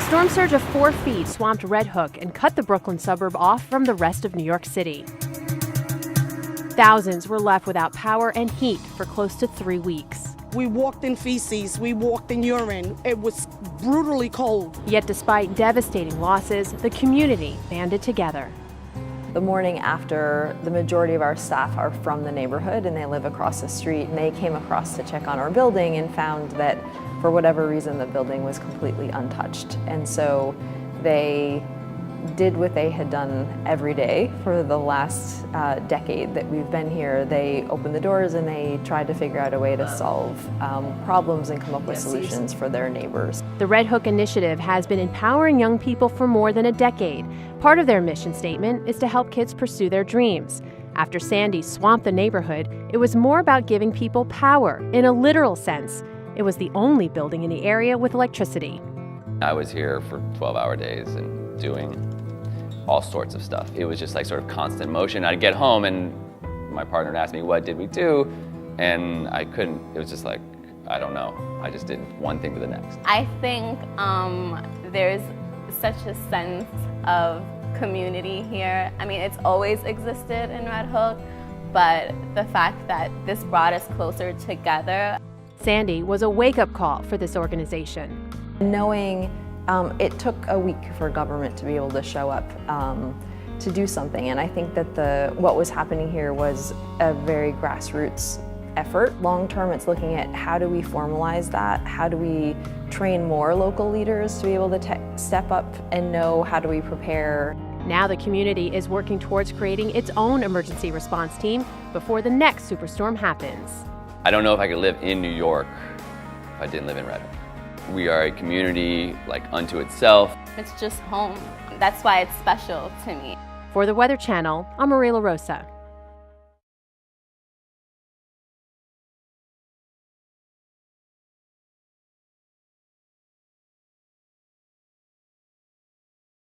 storm surge of 4 feet swamped Red Hook and cut the Brooklyn suburb off from the rest of New York City. Thousands were left without power and heat for close to 3 weeks. We walked in feces, we walked in urine. It was brutally cold. Yet despite devastating losses, the community banded together. The morning after, the majority of our staff are from the neighborhood and they live across the street, and they came across to check on our building and found that for whatever reason the building was completely untouched. And so they did what they had done every day for the last decade that we've been here. They opened the doors and they tried to figure out a way to solve problems and come up with solutions for their neighbors. The Red Hook Initiative has been empowering young people for more than a decade. Part of their mission statement is to help kids pursue their dreams. After Sandy swamped the neighborhood, it was more about giving people power in a literal sense. It was the only building in the area with electricity. I was here for 12-hour days and doing all sorts of stuff. It was just like sort of constant motion. I'd get home and my partner would ask me, what did we do? And I couldn't, it was just like, I don't know. I just did one thing to the next. I think there's such a sense of community here. I mean, it's always existed in Red Hook, but the fact that this brought us closer together. Sandy was a wake-up call for this organization. Knowing it took a week for government to be able to show up to do something, and I think that what was happening here was a very grassroots effort. Long term, it's looking at how do we formalize that, how do we train more local leaders to be able to step up and know how do we prepare. Now the community is working towards creating its own emergency response team before the next superstorm happens. I don't know if I could live in New York if I didn't live in Red Hook. We are a community like unto itself. It's just home. That's why it's special to me. For the Weather Channel, I'm Marie LaRosa.